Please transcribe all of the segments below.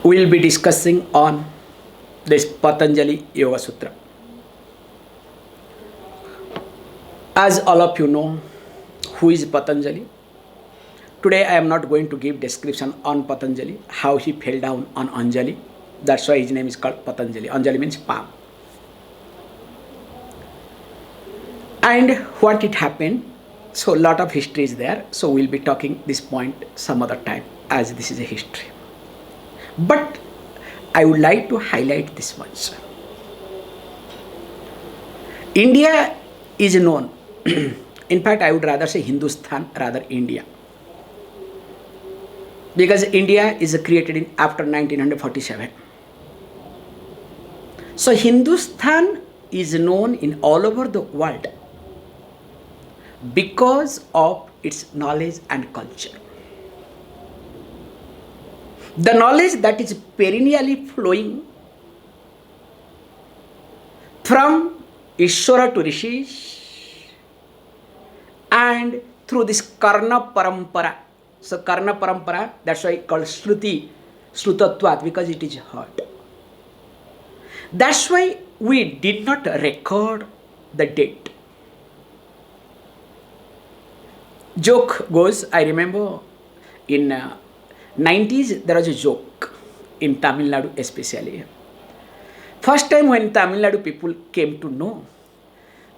We will be discussing on this Patanjali Yoga Sutra. As all of you know, who is Patanjali? Today I am not going to give description on Patanjali, how he fell down on Anjali. That's why his name is called Patanjali. Anjali means palm. And what it happened, so a lot of history is there. So we'll be talking this point some other time as this is a history. But I would like to highlight this once. India is known, in fact I would rather say Hindustan rather India. Because India is created in after 1947. So Hindustan is known in all over the world because of its knowledge and culture. The knowledge that is perennially flowing from Ishvara to Rishis and through this Karna Parampara. So Karna Parampara, that's why called Shruti, Shrutatvat, because it is heard. That's why we did not record the date. Joke goes, I remember in 90s there was a joke in Tamil Nadu especially. First time when Tamil Nadu people came to know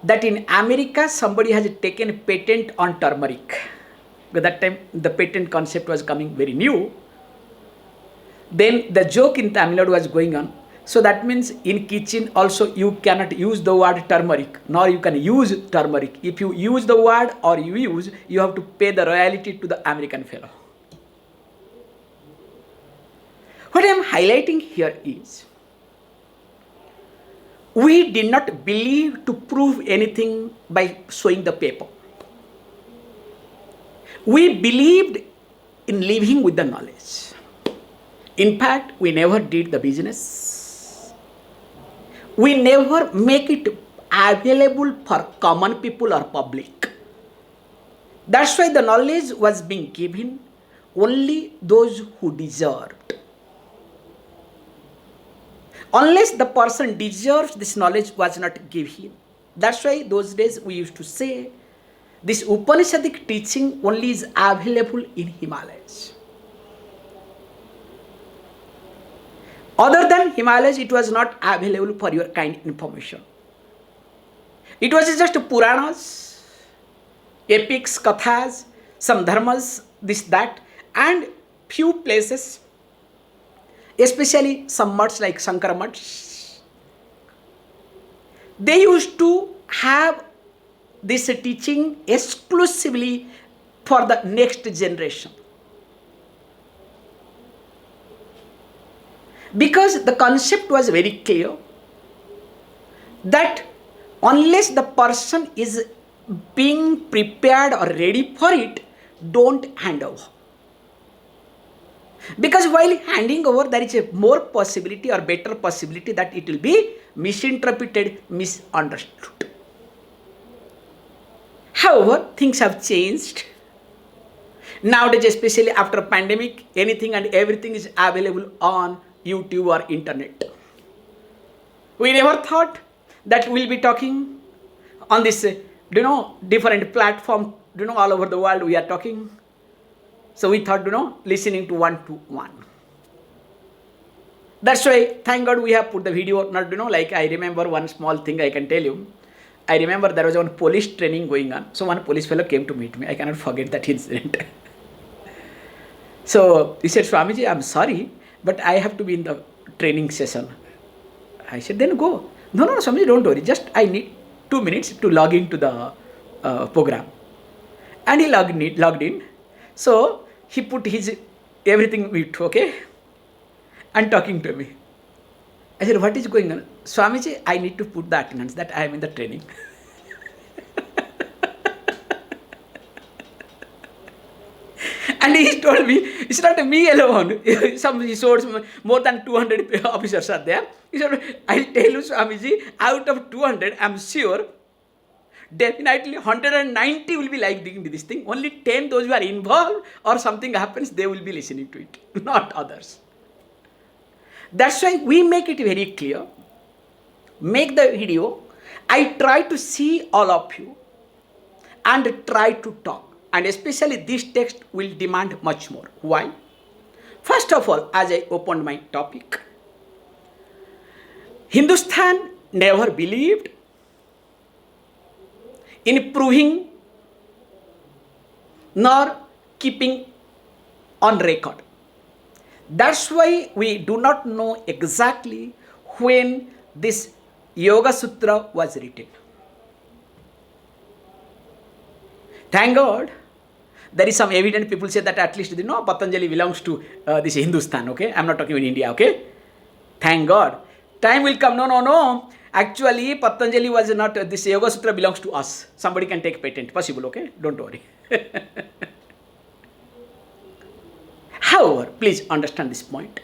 that in America somebody has taken a patent on turmeric. At that time the patent concept was coming very new. Then the joke in Tamil Nadu was going on. So that means in kitchen also you cannot use the word turmeric, nor you can use turmeric. If you use the word or you have to pay the royalty to the American fellow. What I am highlighting here is, we did not believe to prove anything by showing the paper. We believed in living with the knowledge. In fact, we never did the business. We never make it available for common people or public. That's why the knowledge was being given only those who deserved. Unless the person deserves, this knowledge was not given. That's why those days we used to say, this Upanishadic teaching only is available in Himalayas. Other than Himalayas, it was not available for your kind information. It was just Puranas, epics, kathas, some dharmas, this, that, and few places, especially some mutts like Shankara mutts. They used to have this teaching exclusively for the next generation. Because the concept was very clear that unless the person is being prepared or ready for it, don't hand over. Because while handing over, there is a more possibility or better possibility that it will be misinterpreted, misunderstood. However, things have changed. Nowadays, especially after pandemic, anything and everything is available on YouTube or internet. We never thought that we'll be talking on this, different platform, all over the world we are talking. So we thought, listening to one to one. That's why, thank God we have put the video, not, like I remember one small thing I can tell you. I remember there was one police training going on. So one police fellow came to meet me. I cannot forget that incident. So he said, Swamiji, I'm sorry, but I have to be in the training session. I said, then go. No, Swamiji, don't worry. Just I need 2 minutes to log into the program. And he logged in. So he put his everything mute, okay? And talking to me. I said, what is going on? Swamiji, I need to put the attendance that I am in the training. And he told me, it's not me alone. He showed more than 200 officers are there. He said, I'll tell you, Swamiji, out of 200, I'm sure, definitely 190 will be liking this thing. Only 10, those who are involved or something happens, they will be listening to it, not others. That's why we make it very clear. Make the video. I try to see all of you and try to talk. And especially this text will demand much more. Why? First of all, as I opened my topic, Hindustan never believed in proving nor keeping on record. That's why we do not know exactly when this Yoga Sutra was written. Thank God, there is some evidence. People say that at least Patanjali belongs to this Hindustan. Okay, I'm not talking in India. Okay, thank God. Time will come. No. Actually, Patanjali was not. This Yoga Sutra belongs to us. Somebody can take patent. Possible. Okay, don't worry. However, please understand this point.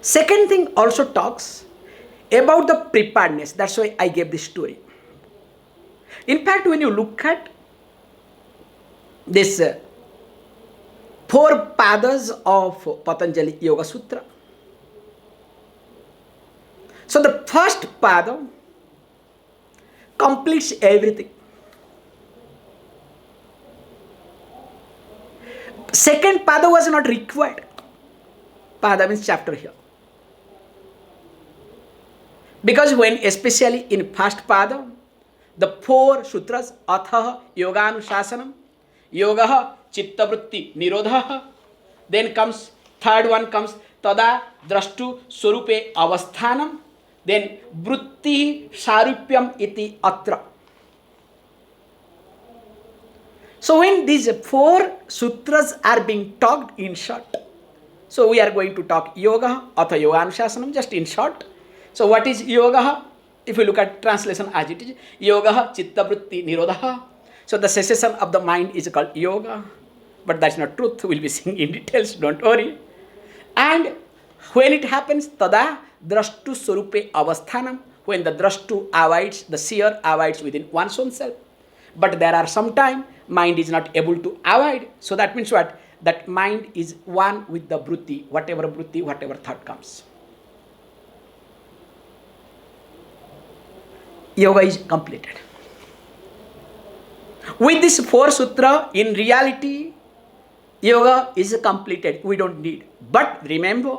Second thing also talks about the preparedness. That's why I gave this story. In fact, when you look at this 4 padas of Patanjali Yoga Sutra, so the first pada completes everything. Second pada was not required. Pada means chapter here. Because when, especially in first pada, the 4 sutras, Atha, yoga-anuśāsanam, yoga, chitta-vritti, nirodha, then comes, third one comes, tada, drashtu, swarupe, avasthanam, then vritti, sarupyam iti atra. So when these 4 sutras are being talked in short, so we are going to talk yoga, Atha yoga-anuśāsanam, just in short. So what is yoga? If you look at translation as it is, yoga, chitta-vritti, nirodha. So the cessation of the mind is called yoga. But that's not truth. We'll be seeing in details, don't worry. And when it happens, tada, drashtu swarupe avasthanam, when the drashtu abides, the seer abides within one's own self. But there are some time mind is not able to abide. So that means what? That mind is one with the vritti, whatever thought comes. Yoga is completed. With this 4 sutra, in reality, yoga is completed. We don't need. But remember,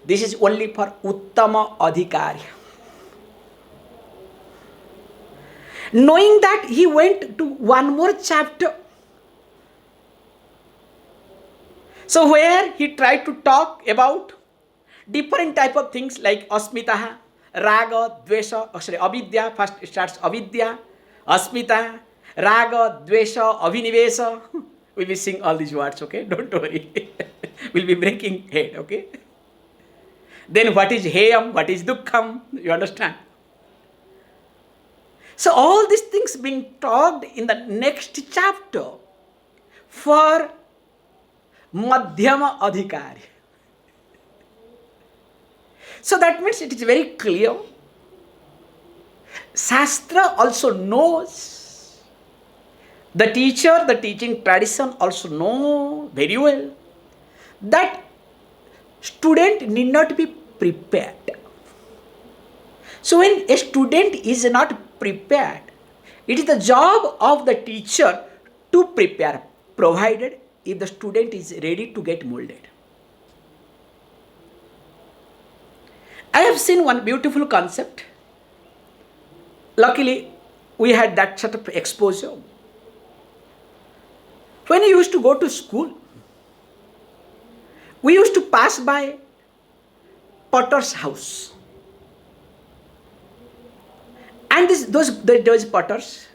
this is only for uttama adhikari. Knowing that, he went to one more chapter. So where he tried to talk about different type of things like asmita, raga, dvesha, actually avidya, first it starts avidya, asmita, raga, dvesha, abhinivesa. We'll be seeing all these words, okay? Don't worry. We'll be breaking head, okay? Then what is heyam, what is dukkham, you understand? So all these things being talked in the next chapter for madhyama adhikari. So that means it is very clear. Shastra also knows. The teacher, the teaching tradition also know very well that student need not be prepared. So when a student is not prepared, it is the job of the teacher to prepare, provided if the student is ready to get molded. I have seen one beautiful concept. Luckily, we had that sort of exposure. When we used to go to school, we used to pass by potter's house. And those potters,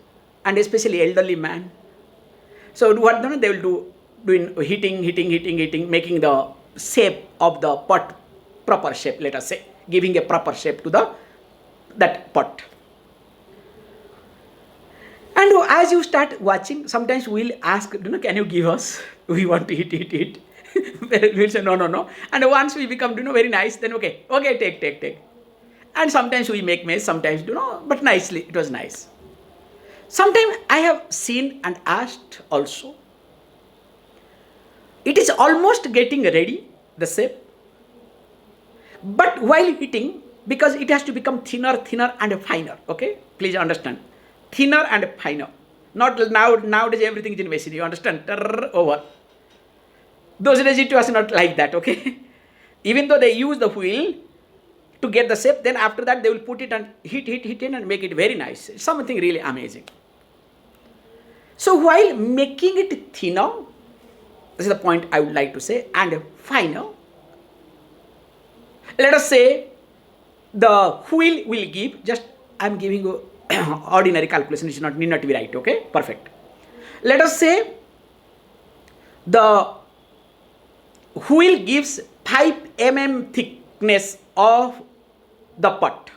and especially elderly man, so what they will doing hitting, making the shape of the pot proper shape, let us say, giving a proper shape to that pot. And as you start watching, sometimes we'll ask, can you give us? We want to hit. We'll say, no. And once we become, very nice, then okay, take. And sometimes we make mess, sometimes, but nicely, it was nice. Sometimes I have seen and asked also, it is almost getting ready, the shape. But while heating, because it has to become thinner, thinner and finer. Okay? Please understand. Thinner and finer. Not nowadays everything is in machine. You understand? Over. Those days it was not like that. Okay? Even though they use the wheel to get the shape, then after that they will put it and heat in and make it very nice. It's something really amazing. So while making it thinner, this is the point I would like to say, and finer, let us say the wheel will give, just I am giving you ordinary calculation, it need not be right, okay? Perfect. Let us say the wheel gives 5 mm thickness of the pot,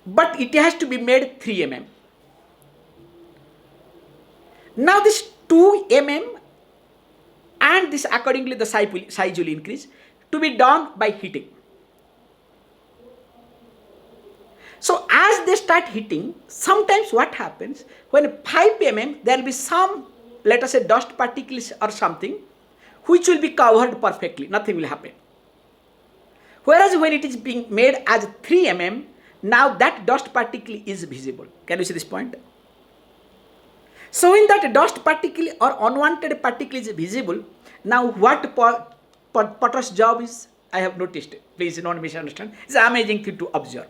but it has to be made 3 mm. Now this 2 mm and this accordingly the size will increase, to be done by heating. So as they start heating, sometimes what happens, when 5 mm there will be some, let us say, dust particles or something which will be covered perfectly, nothing will happen. Whereas when it is being made as 3 mm, now that dust particle is visible. Can you see this point? So when that dust particle or unwanted particle is visible, now what potter's job is, I have noticed, please don't misunderstand, it's an amazing thing to observe.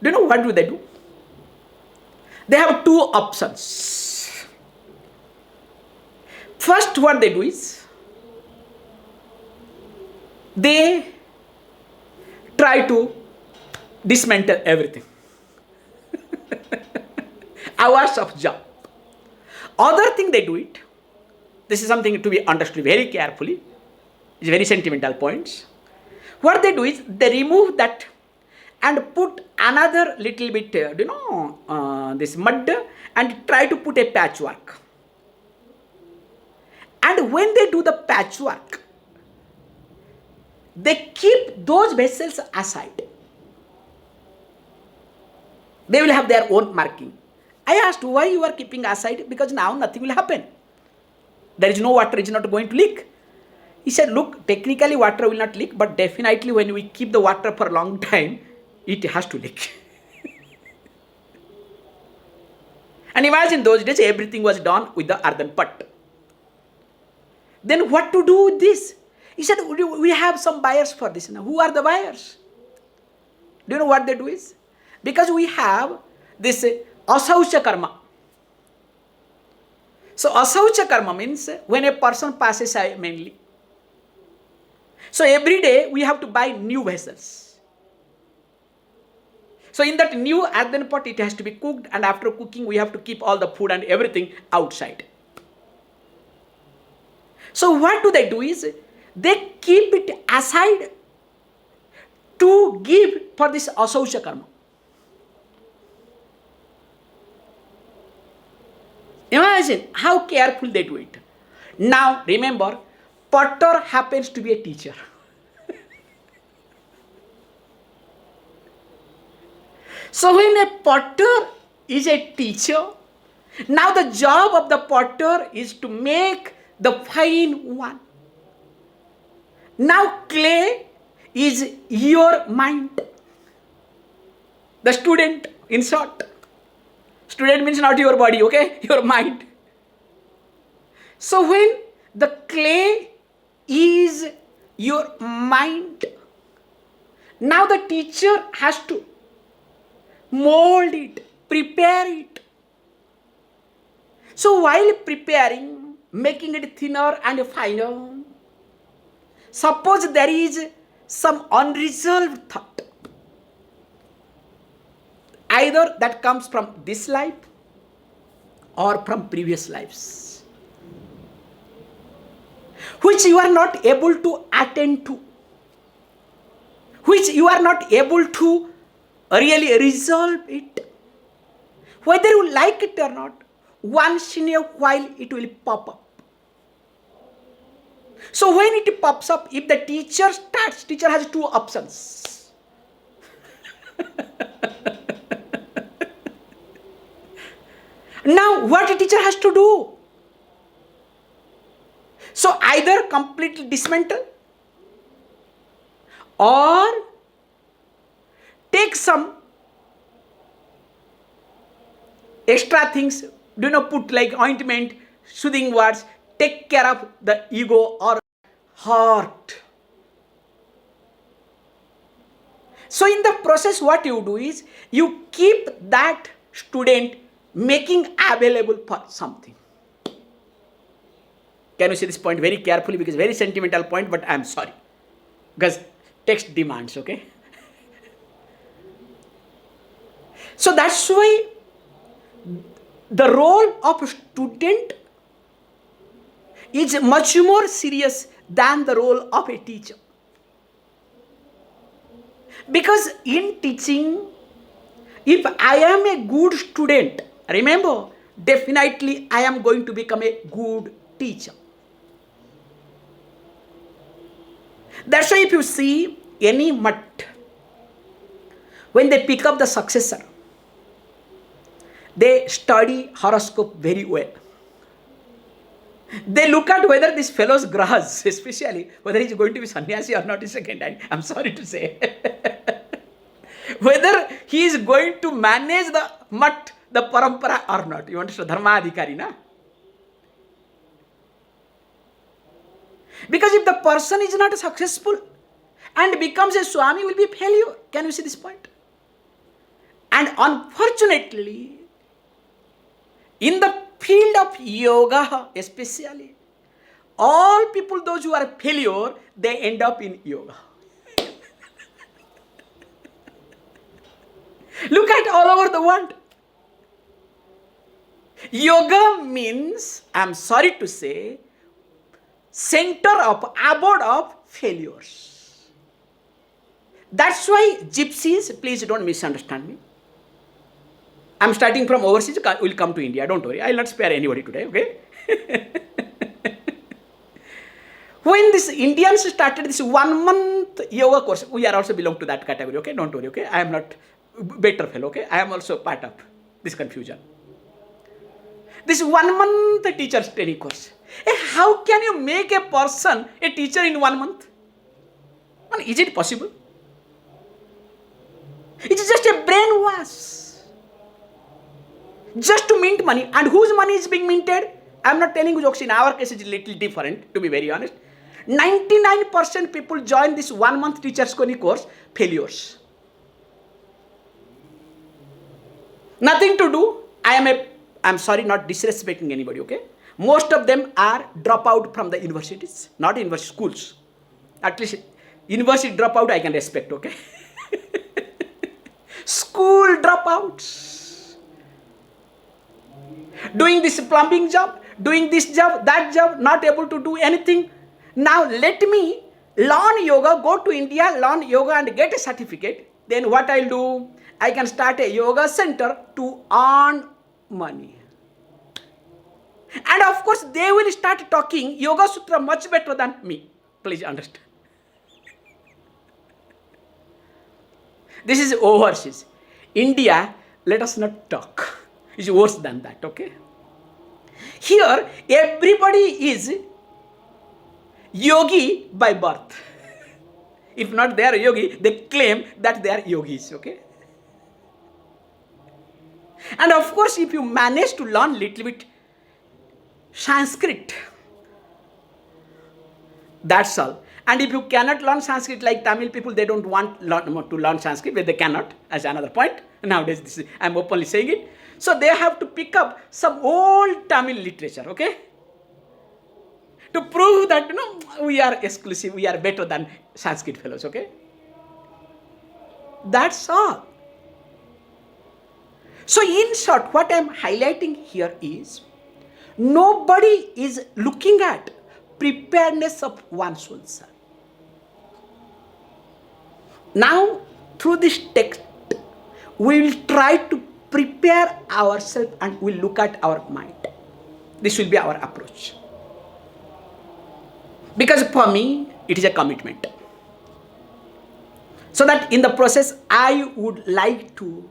Do you know what do? They have 2 options. First, what they do is, they try to dismantle everything. Hours of job. Other thing they do it, this is something to be understood very carefully, it's very sentimental points. What they do is, they remove that and put another little bit, this mud, and try to put a patchwork. And when they do the patchwork, they keep those vessels aside. They will have their own marking. I asked, why you are keeping aside? Because now nothing will happen. There is no water, it is not going to leak. He said, look, technically water will not leak, but definitely when we keep the water for a long time, it has to leak. And imagine those days everything was done with the earthen pot. Then what to do with this? He said, we have some buyers for this. Now, who are the buyers? Do you know what they do is? Because we have this asaucha karma. So asaucha karma means when a person passes away mainly. So every day we have to buy new vessels. So in that new earthen pot it has to be cooked, and after cooking we have to keep all the food and everything outside. So what do they do is, they keep it aside to give for this asaucha karma. Imagine how careful they do it. Now remember, potter happens to be a teacher. So when a potter is a teacher, now the job of the potter is to make the fine one. Now clay is your mind. The student, in short. Student means not your body, okay? Your mind. So when the clay is your mind, now the teacher has to mold it, prepare it. So while preparing, making it thinner and finer, suppose there is some unresolved thought, either that comes from this life or from previous lives, which you are not able to attend to, which you are not able to really resolve it. Whether you like it or not, once in a while it will pop up. So when it pops up, if the teacher starts, teacher has 2 options. Now what a teacher has to do? So either completely dismantle or take some extra things, do not put like ointment, soothing words, take care of the ego or heart. So in the process, what you do is, you keep that student making available for something. Can you see this point very carefully, because very sentimental point, but I am sorry, because text demands, okay? So that's why the role of a student is much more serious than the role of a teacher. Because in teaching, if I am a good student, remember, definitely I am going to become a good teacher. That's why if you see any mutt, when they pick up the successor, they study horoscope very well. They look at whether this fellow's grahas, especially whether he's going to be sannyasi or not, is second hand. I'm sorry to say. Whether he is going to manage the mutt, the parampara or not. You understand? Dharma adhikari, na? Because if the person is not successful and becomes a Swami, will be a failure. Can you see this point? And unfortunately, in the field of yoga especially, all people, those who are failure, they end up in yoga. Look at all over the world. Yoga means, I'm sorry to say, center of, abode of failures. That's why gypsies, please don't misunderstand me. I'm starting from overseas, we'll come to India, don't worry. I'll not spare anybody today, okay? When these Indians started this 1 month yoga course, we are also belong to that category, okay? Don't worry, okay? I am not better fellow, okay? I am also part of this confusion. This 1 month teacher's training course. How can you make a person a teacher in 1 month? Is it possible? It's just a brainwash. Just to mint money. And whose money is being minted? I am not telling you jokes. In our case, it's a little different, to be very honest. 99% people join this 1 month teacher's training course, failures. Nothing to do. I'm sorry, not disrespecting anybody, okay? Most of them are dropout from the universities, not university schools. At least university dropout I can respect, okay? School dropouts. Doing this plumbing job, doing this job, that job, not able to do anything. Now let me learn yoga, go to India, learn yoga and get a certificate. Then what I'll do? I can start a yoga center to earn money. And of course, they will start talking Yoga Sutra much better than me. Please understand. This is overseas. India, let us not talk. It's worse than that, okay? Here, everybody is yogi by birth. If not they are yogi, they claim that they are yogis, okay? And of course, if you manage to learn little bit Sanskrit, that's all. And if you cannot learn Sanskrit like Tamil people, they don't want to learn Sanskrit, but they cannot, as another point. Nowadays, I'm openly saying it. So they have to pick up some old Tamil literature, okay? To prove that, we are exclusive, we are better than Sanskrit fellows, okay? That's all. So in short, what I'm highlighting here is, nobody is looking at preparedness of one's own self. Now, through this text, we will try to prepare ourselves and we'll look at our mind. This will be our approach. Because for me, it is a commitment. So that in the process, I would like to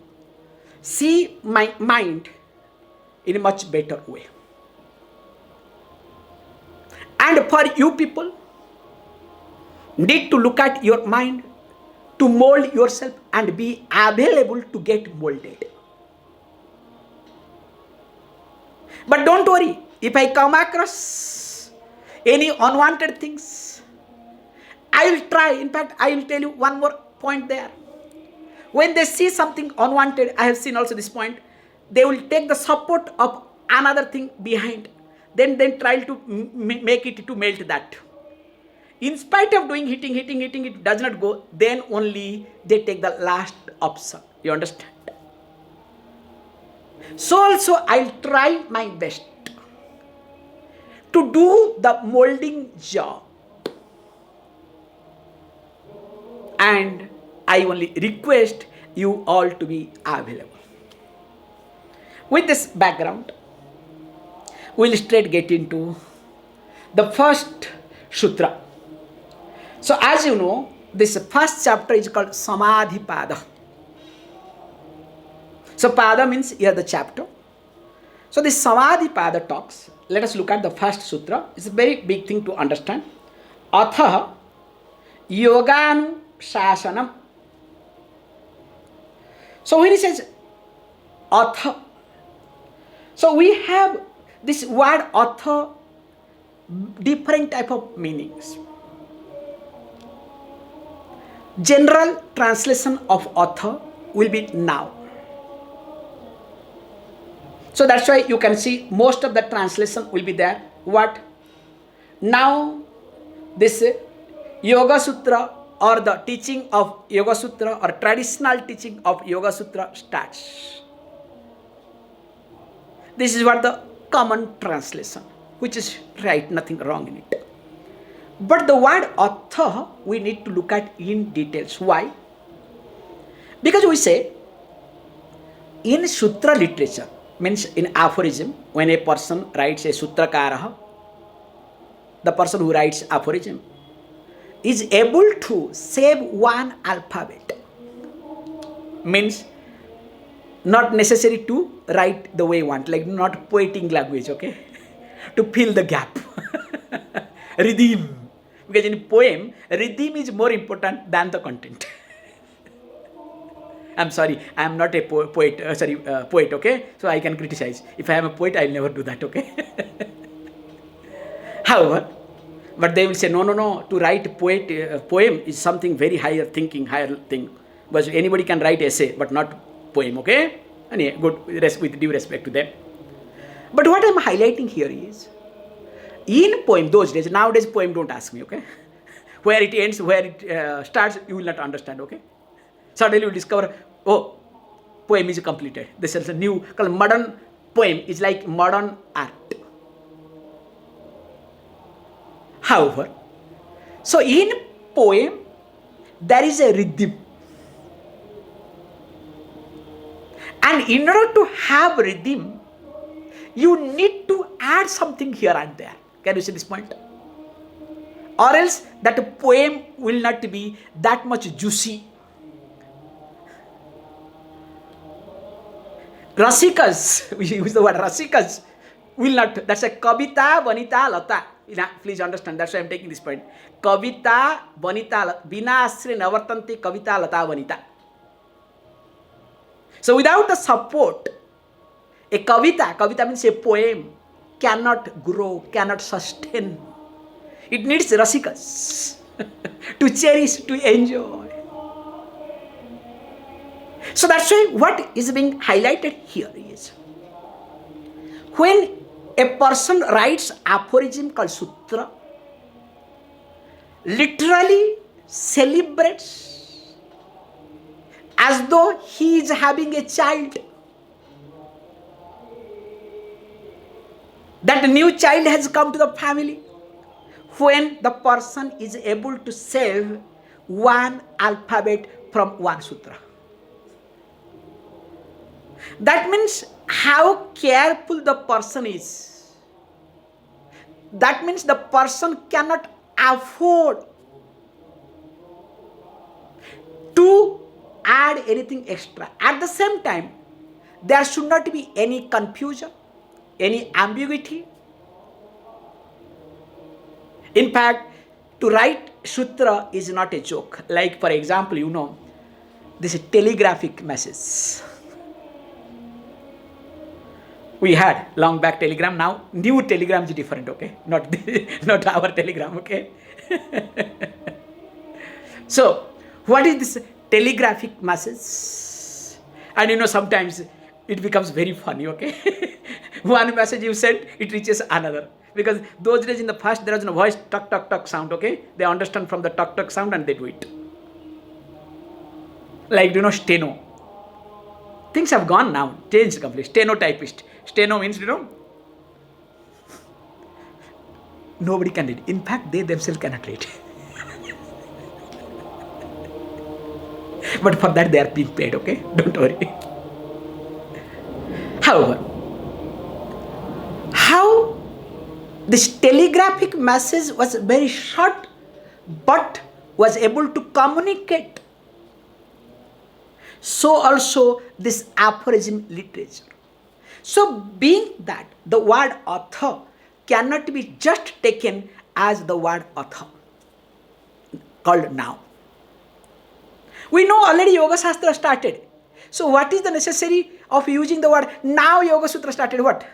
see my mind in a much better way. And for you people, need to look at your mind to mold yourself and be available to get molded. But don't worry, if I come across any unwanted things, I will try. In fact, I will tell you one more point there. When they see something unwanted, I have seen also this point, they will take the support of another thing behind. Then try to make it to melt that. In spite of doing hitting, it does not go. Then only they take the last option. You understand? So also I'll try my best to do the molding job. And I only request you all to be available. With this background, we'll straight get into the first sutra. So as you know, this first chapter is called Samādhi Pāda. So Pada means here the chapter. So this Samādhi Pāda talks. Let us look at the first sutra. It's a very big thing to understand. Atha yoga-anuśāsanam. So when he says Atha, so we have this word Atha, different type of meanings. General translation of Atha will be now. So that's why you can see most of the translation will be there. What? Now this Yoga Sutra or the teaching of Yoga Sutra or traditional teaching of Yoga Sutra starts. This is what the common translation, which is right, nothing wrong in it. But the word Atha we need to look at in details. Why? Because we say in sutra literature, means in aphorism, when a person writes a sutrakaraha, the person who writes aphorism is able to save one alphabet. Means not necessary to write the way you want, like not poetic language, okay? To fill the gap. Rhythm. Because in poem, rhythm is more important than the content. I'm sorry, I am not a poet, okay? So I can criticize. If I am a poet, I will never do that, okay? However, but they will say, no, to write poem is something very higher thinking, higher thing. But anybody can write essay, but not poem, okay? Anyway, good, with due respect to them. But what I am highlighting here is, in poem, those days, nowadays poem don't ask me, okay? Where it ends, where it starts, you will not understand, okay? Suddenly you will discover, oh, poem is completed. This is a new, called modern poem, is like modern art. However, so in poem, there is a rhythm. And in order to have rhythm, you need to add something here and there. Can you see this point? Or else that poem will not be that much juicy. Rasikas, we use the word rasikas, will not. That's a kavita, vanita, lata. Please understand, that's why I'm taking this point. Kavita, vanita, bina asri navartanti kavita, lata, vanita. So without the support, a kavita means a poem, cannot grow, cannot sustain. It needs rasikas to cherish, to enjoy. So that's why what is being highlighted here is, when a person writes aphorism called sutra, literally celebrates as though he is having a child. That new child has come to the family. When the person is able to save one alphabet from one sutra. That means how careful the person is. That means the person cannot afford to add anything extra. At the same time, there should not be any confusion, any ambiguity. In fact, to write sutra is not a joke. Like, for example, this is telegraphic message. We had long back telegram, now new telegram is different, okay? Not our telegram, okay? So, what is this telegraphic message? And sometimes it becomes very funny, okay? One message you send, it reaches another. Because those days in the past, there was no voice, tuck, tuck, tuck sound, okay? They understand from the tuck, tuck sound and they do it. Like, steno. Things have gone now, changed completely. Stenotypist. Steno means, nobody can read. In fact, they themselves cannot read. But for that, they are being paid, okay? Don't worry. However, how this telegraphic message was very short, but was able to communicate. So also this aphorism literature. So being that the word Atha cannot be just taken as the word Atha, called now. We know already Yoga Sutra started. So what is the necessary of using the word now Yoga Sutra started? What?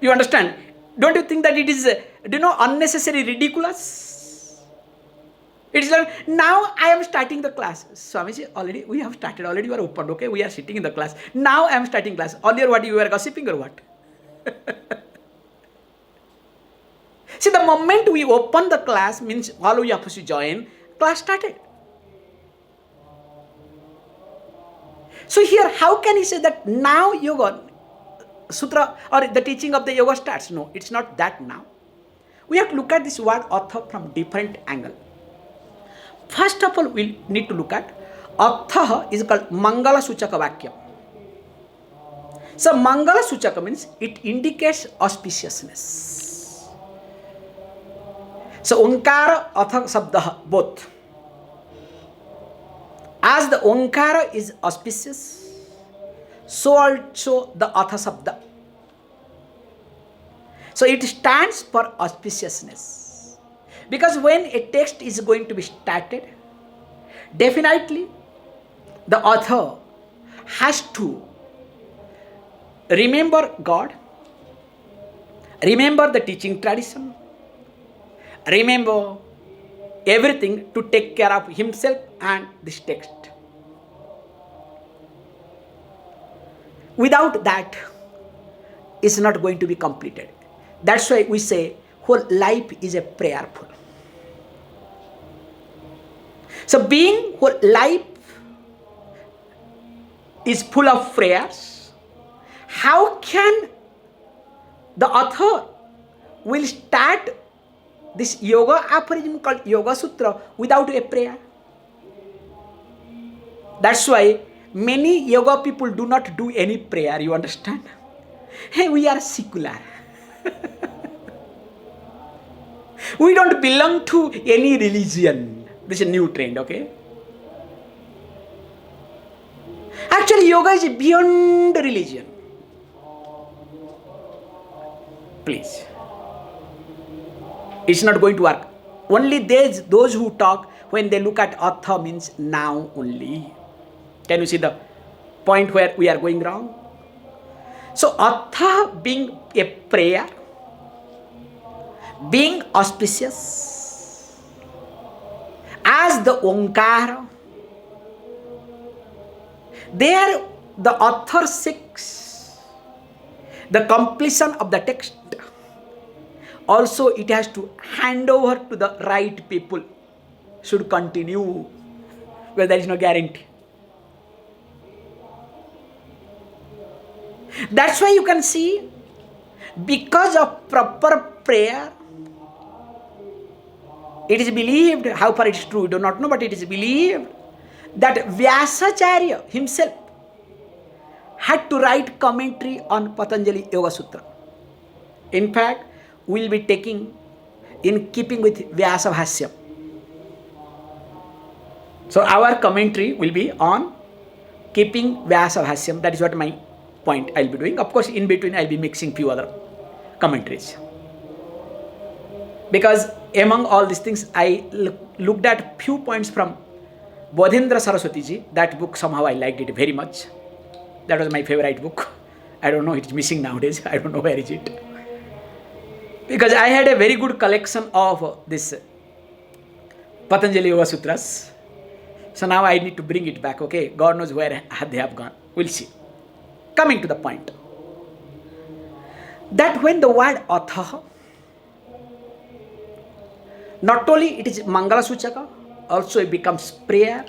You understand? Don't you think that it is, unnecessary, ridiculous? It is like, now I am starting the class. Swamiji, already we have started, already you are opened, okay? We are sitting in the class. Now I am starting class. Earlier what, you were gossiping or what? See, the moment we open the class means all we have to join, class started. So here, how can he say that now Yoga Sutra or the teaching of the yoga starts? No, it's not that now. We have to look at this word Atha from different angle. First of all, we need to look at Atha is called Mangala Suchaka Vakya. So Mangala Suchaka means it indicates auspiciousness. So Onkara, Atha, Sabda, both. As the Onkara is auspicious, so also the Atha Sabda. So it stands for auspiciousness. Because when a text is going to be started, definitely the author has to remember God, remember the teaching tradition, remember everything to take care of himself and this text. Without that, it's not going to be completed. That's why we say whole life is a prayerful. So being whole life is full of prayers, how can the author will start this yoga aphorism called Yoga Sutra without a prayer? That's why many yoga people do not do any prayer, you understand? Hey, we are secular. We don't belong to any religion. This is a new trend, okay? Actually, yoga is beyond religion. Please. It's not going to work. Only those who talk when they look at Atha means now only. Can you see the point where we are going wrong? So Atha being a prayer, being auspicious, as the Onkara, there the author seeks the completion of the text. Also it has to hand over to the right people, should continue, because there is no guarantee. That's why you can see, because of proper prayer, it is believed, how far it is true, we do not know, but it is believed that Vyasacharya himself had to write commentary on Patanjali Yoga Sutra. In fact, we will be taking in keeping with Vyasa Bhasya. So our commentary will be on keeping Vyasa Bhasyam. That is what my point I will be doing. Of course, in between I will be mixing few other commentaries. Because among all these things, I looked at few points from Bodhendra Saraswati ji. That book somehow I liked it very much. That was my favorite book. I don't know, it's missing nowadays. I don't know where is it. Because I had a very good collection of this Patanjali Yoga Sutras. So now I need to bring it back, okay? God knows where they have gone. We'll see. Coming to the point. That when the word Atha, not only it is Mangala Suchaka, also it becomes prayer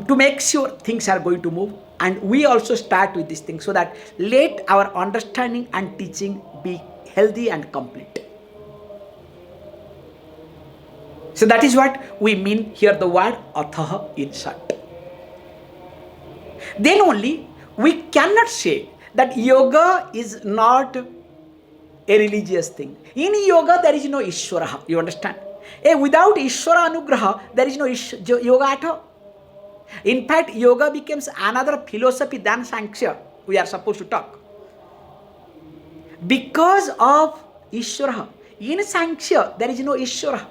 to make sure things are going to move. And we also start with this thing so that let our understanding and teaching be healthy and complete. So that is what we mean here, the word Atha in short. Then only we cannot say that yoga is not a religious thing. In yoga there is no Ishvara, you understand? Without Ishvara Anugraha, there is no yoga at all. In fact, yoga becomes another philosophy than Sankhya. We are supposed to talk. Because of Ishvara. In Sankhya, there is no Ishvara.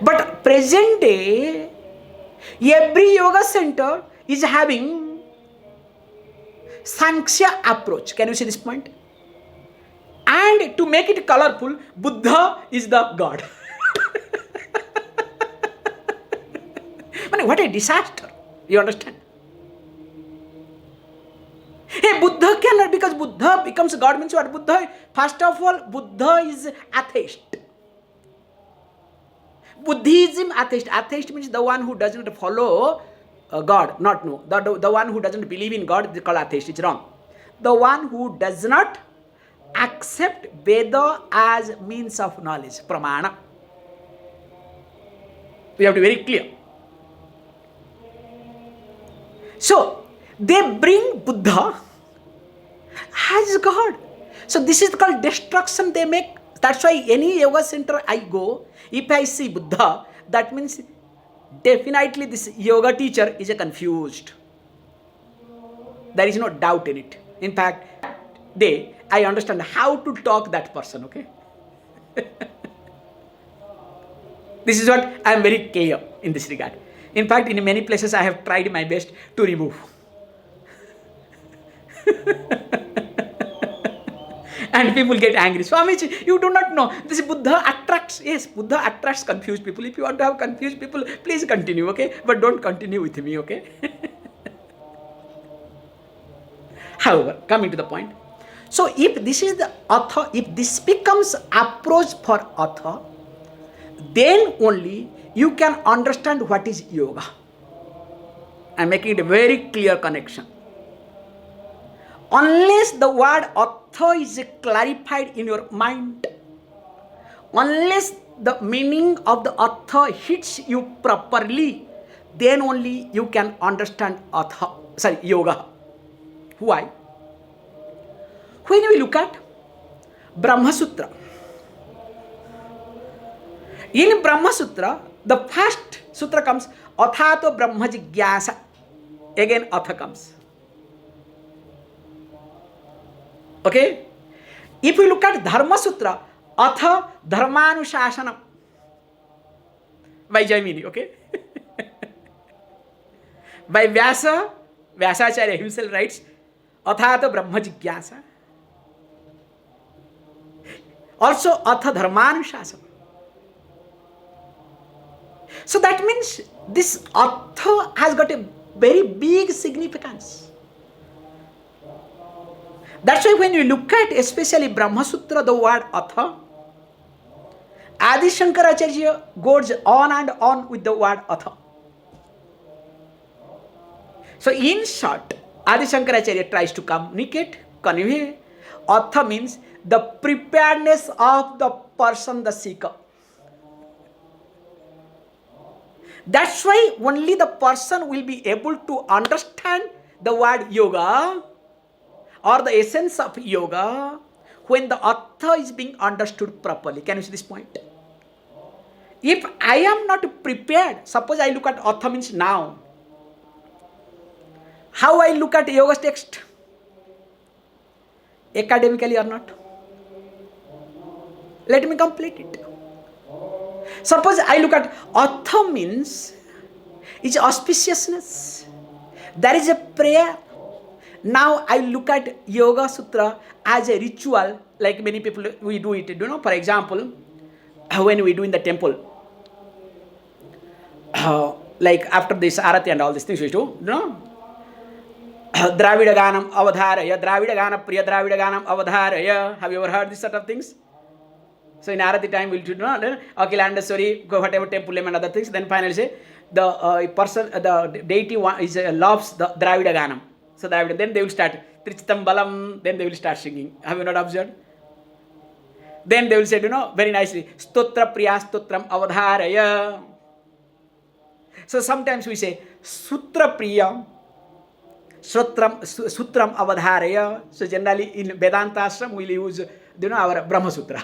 But present day, every yoga center is having Sankhya approach. Can you see this point? And to make it colorful, Buddha is the God. What a disaster. You understand? Buddha cannot, because Buddha becomes God means what? Buddha, first of all, Buddha is atheist. Buddhism, atheist. Atheist means the one who doesn't follow God. The one who doesn't believe in God is called atheist. It's wrong. The one who does not accept Veda as means of knowledge, pramana. We have to be very clear. So, they bring Buddha as God. So, this is called destruction they make. That's why any yoga center I go, if I see Buddha, that means definitely this yoga teacher is confused. There is no doubt in it. In fact, I understand how to talk that person, okay? This is what I am very clear in this regard. In fact, in many places I have tried my best to remove. And people get angry. Swamiji, you do not know. This Buddha attracts. Yes, Buddha attracts confused people. If you want to have confused people, please continue, okay? But don't continue with me, okay? However, coming to the point. So if this is the Atha, if this becomes approach for Atha, then only you can understand what is yoga. I am making it a very clear connection. Unless the word Atha is clarified in your mind, unless the meaning of the Atha hits you properly, then only you can understand yoga. Why? When we look at Brahma Sutra, in Brahma Sutra, the first sutra comes, Athato Brahma Jigyasa. Again, Atha comes. Okay? If we look at Dharma Sutra, Atha Dharma-anuśāsanam. By Jaimini, okay? By Vyasacharya himself writes, Athato Brahma Jigyasa. Also, Atha Dharma-anuśāsanam. So that means this Atha has got a very big significance. That's why when you look at especially Brahma Sutra, the word Atha, Adi Shankaracharya goes on and on with the word Atha. So in short, Adi Shankaracharya tries to convey, Atha means the preparedness of the person, the seeker. That's why only the person will be able to understand the word yoga or the essence of yoga when the Atha is being understood properly. Can you see this point? If I am not prepared, suppose I look at Atha means now. How I look at yoga text? academically or not? Let me complete it. Suppose I look at Atha means is auspiciousness. There is a prayer. Now I look at Yoga Sutra as a ritual, like many people we do it. For example, when we do in the temple, like after this Arati and all these things we do, Dravida Ganam Avadharaya, Dravida Gana Priya Dravida Ganam Avadharaya. Have you ever heard this sort of things? So in Arati time we'll do Akilandaswari, go whatever temple name and other things. Then finally say the person, the deity loves the Dravida Ganam. So Dravida, then they will start Trichitam Balam, then they will start singing. Have you not observed? Then they will say, very nicely, Stotra Priya Stotram Avadharaya. So sometimes we say Sutra Priya Sutram Avadharaya. So generally in Vedanta Ashram we'll use our Brahma Sutra.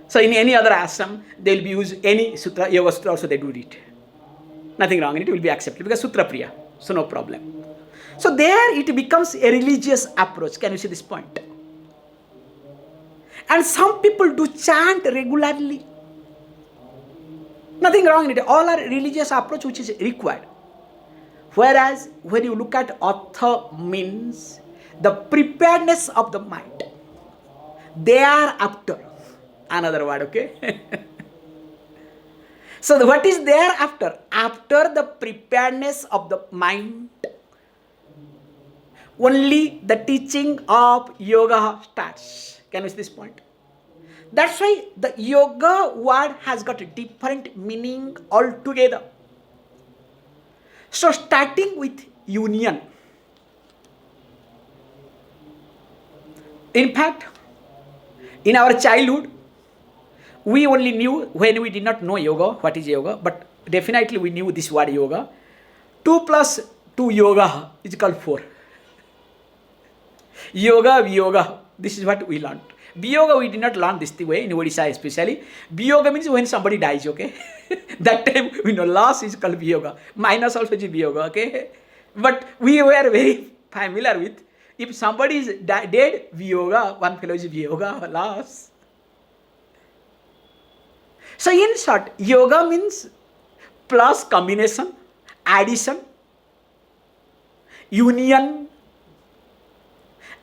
So in any other ashram they will be use any sutra, Yoga Sutra also they do it. Nothing wrong in it, will be accepted because Sutra Priya. So no problem. So there it becomes a religious approach. Can you see this point? And some people do chant regularly. Nothing wrong in it. All are religious approach which is required. Whereas when you look at Atha means the preparedness of the mind. Thereafter. Another word, okay? So what is thereafter? After the preparedness of the mind, only the teaching of yoga starts. Can you see this point? That's why the yoga word has got a different meaning altogether. So starting with union. In fact, in our childhood, we only knew when we did not know yoga, what is yoga, but definitely we knew this word yoga. 2 plus 2 yoga is called 4. Yoga, Viyoga, this is what we learned. Viyoga we did not learn this way in Odisha especially. Viyoga means when somebody dies, okay? That time we know loss is called Viyoga. Minus also is Viyoga, okay? But we were very familiar with, if somebody is dead, Viyoga, one fellow is Viyoga, loss. So in short, yoga means plus combination, addition, union.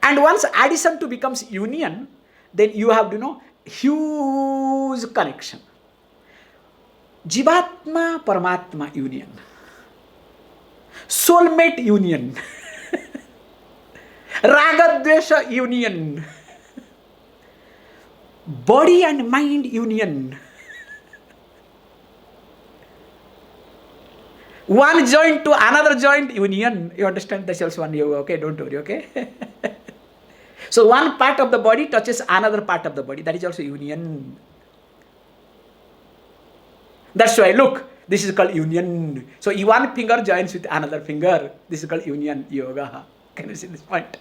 And once addition to becomes union, then you have to know huge connection. Jivatma Paramatma union. Soulmate union. Ragadvesha union. Body and mind union. One joint to another joint union. You understand? That's also one yoga, okay? Don't worry, okay? So one part of the body touches another part of the body. That is also union. That's why, look, this is called union. So one finger joins with another finger. This is called union yoga. Can you see this point?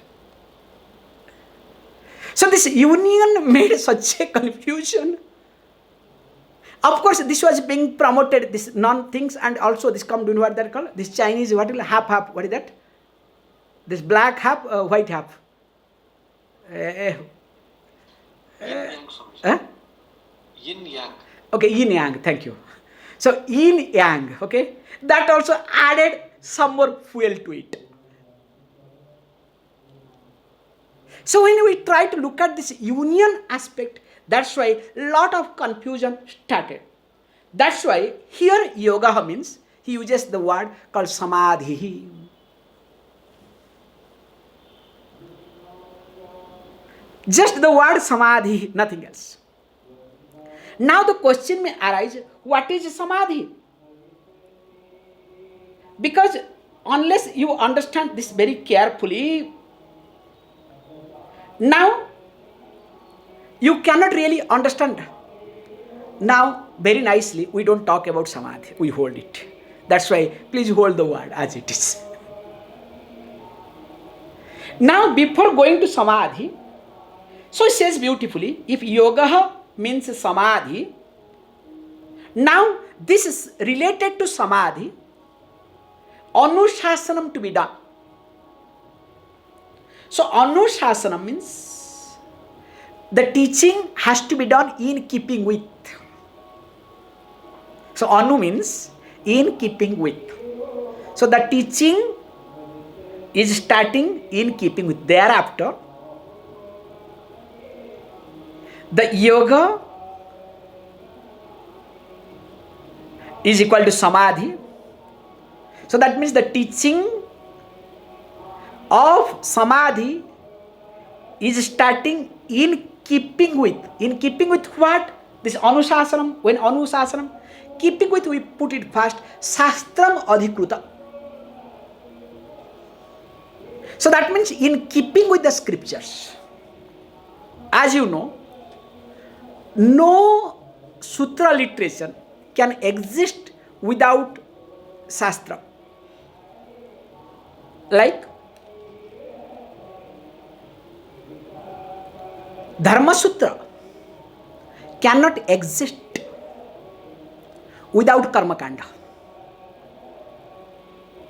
So this union made such a confusion. Of course, this was being promoted, this non-things, and also this come, do you know what they're called? This Chinese, what is half, what is that? This black half, white half. Yin yang. Okay, yin yang, thank you. So yin yang, okay, that also added some more fuel to it. So when we try to look at this union aspect, that's why lot of confusion started. That's why here yoga means, he uses the word called Samādhi. Just the word Samādhi, nothing else. Now the question may arise, what is Samādhi? Because unless you understand this very carefully, now you cannot really understand. Now, very nicely, we don't talk about Samādhi, we hold it. That's why, please hold the word as it is. Now, before going to Samādhi, so it says beautifully, if yoga means Samādhi, now this is related to Samādhi, Anuśāsanam to be done. So anuśāsanam means the teaching has to be done in keeping with. So anu means in keeping with. So the teaching is starting in keeping with. Thereafter, the yoga is equal to samadhi. So that means the teaching of samadhi is starting in keeping with. In keeping with what? This anuśāsanam. When anuśāsanam? Keeping with, we put it first, shastram adhikruta. So that means in keeping with the scriptures. As you know, no sutra literature can exist without shastra. Like Dharma Sutra cannot exist without karma kanda,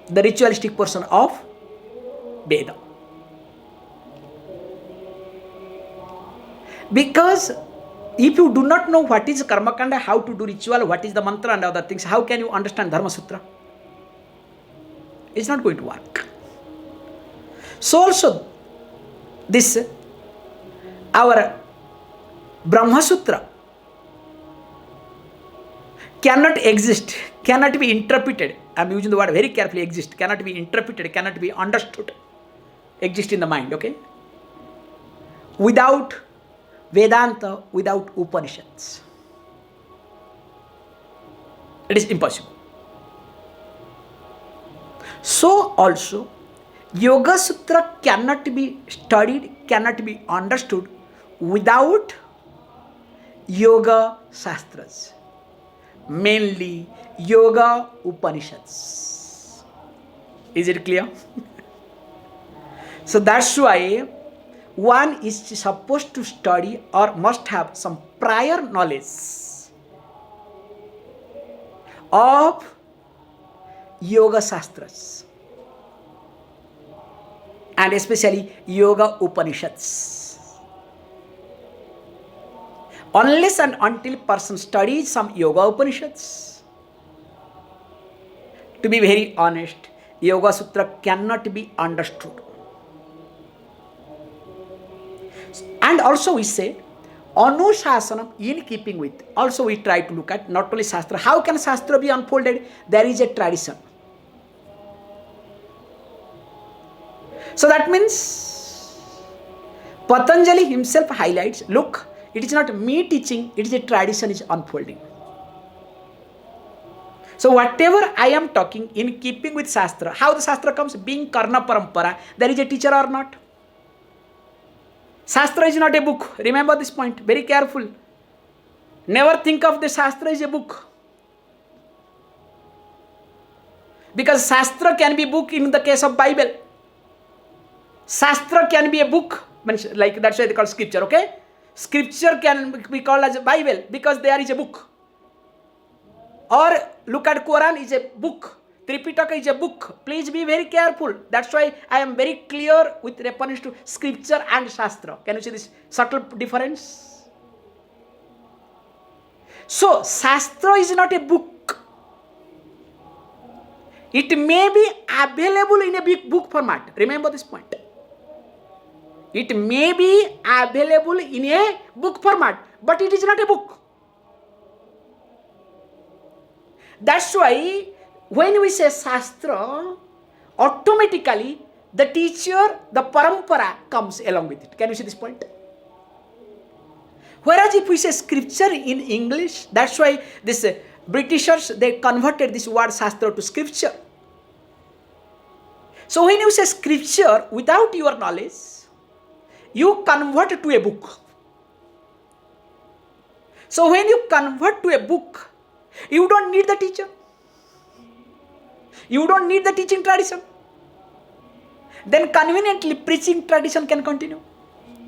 the ritualistic portion of Veda. Because if you do not know what is karma kanda, how to do ritual, what is the mantra and other things, how can you understand Dharma Sutra? It's not going to work. So also this our Brahma Sutra cannot exist, cannot be interpreted. I am using the word very carefully, exist, cannot be interpreted, cannot be understood, exist in the mind, okay? Without Vedanta, without Upanishads. It is impossible. So also, Yoga Sutra cannot be studied, cannot be understood without Yoga Shastras. Mainly Yoga Upanishads. Is it clear? So that's why one is supposed to study or must have some prior knowledge of Yoga Shastras and especially Yoga Upanishads. Unless and until person studies some Yoga Upanishads, to be very honest, Yoga Sutra cannot be understood. And also we say, anuśāsanam in keeping with. Also we try to look at not only Shastra. How can Shastra be unfolded? There is a tradition. So that means Patanjali himself highlights, look, it is not me teaching, it is a tradition is unfolding. So whatever I am talking in keeping with Shastra, how the Shastra comes, being Karna Parampara, there is a teacher or not? Shastra is not a book. Remember this point, very careful. Never think of the Shastra as a book. Because Shastra can be book in the case of Bible. Shastra can be a book, like that's why they call scripture, okay? Scripture can be called as a Bible because there is a book. Or look at Quran is a book. Tripitaka is a book. Please be very careful. That's why I am very clear with reference to scripture and Shastra. Can you see this subtle difference? So, Shastra is not a book. It may be available in a big book format. Remember this point. It may be available in a book format, but it is not a book. That's why when we say Shastra, automatically the teacher, the parampara comes along with it. Can you see this point? Whereas if we say scripture in English, that's why this Britishers, they converted this word Shastra to scripture. So when you say scripture without your knowledge, you convert it to a book. So when you convert to a book, you don't need the teacher. You don't need the teaching tradition. Then conveniently preaching tradition can continue.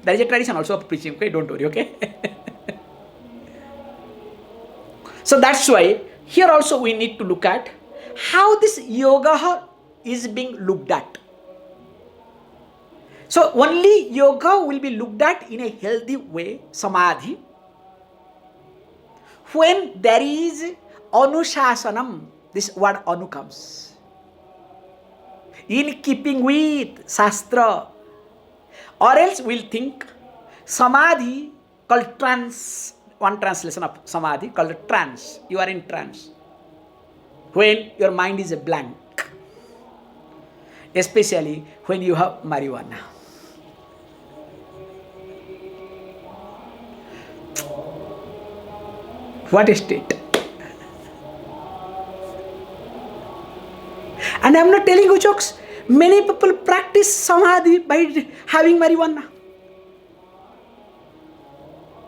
There is a tradition also of preaching, okay? Don't worry, okay? So that's why here also we need to look at how this yoga is being looked at. So only yoga will be looked at in a healthy way, samadhi, when there is anuśāsanam. This word anu comes. In keeping with Shastra. Or else we'll think samadhi called trance. One translation of samadhi called trance. You are in trance. When your mind is a blank. Especially when you have marijuana. What a state. And I am not telling you jokes. Many people practice samadhi by having marijuana.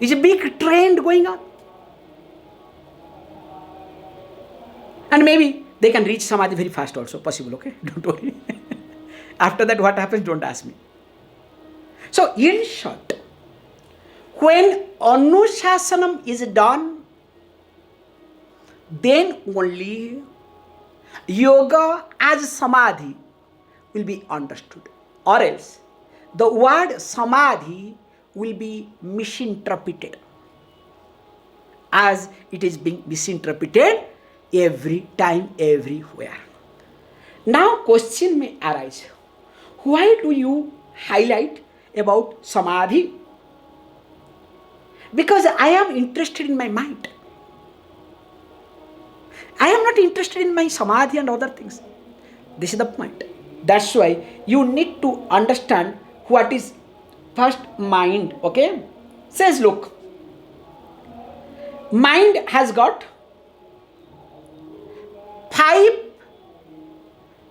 It's a big trend going on. And maybe they can reach samadhi very fast also, possible, okay? Don't worry. After that, what happens, don't ask me. So, in short, when anuśāsanam is done, then only yoga as samadhi will be understood. Or else, the word samadhi will be misinterpreted, as it is being misinterpreted every time, everywhere. Now, question may arise. Why do you highlight about samadhi? Because I am interested in my mind. I am not interested in my samadhi and other things. This is the point. That's why you need to understand what is first mind, okay? Says, look, mind has got 5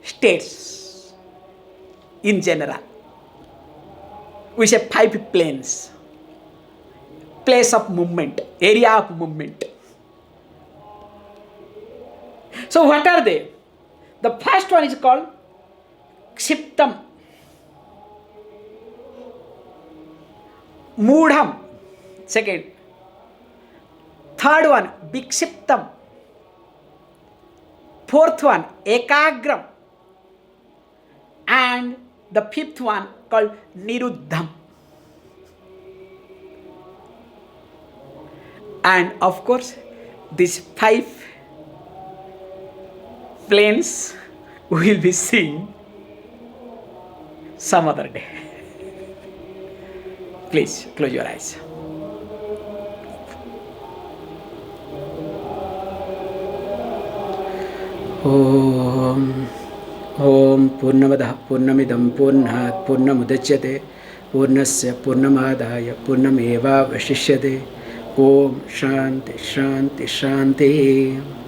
states in general. We say 5 planes. Place of movement, area of movement. So what are they? The first one is called Kshiptam, Mudham. Second. Third one, Vikshiptam. Fourth one, Ekagram. And the 5th one called Niruddham. And of course, these 5 planes we will be seeing some other day. Please close your eyes. Om Purnamadah Purnamidam Purnat Purnamudachyate Purnasya Purnamadaya Purnameva Vashishyate. Om Shanti Shanti Shanti.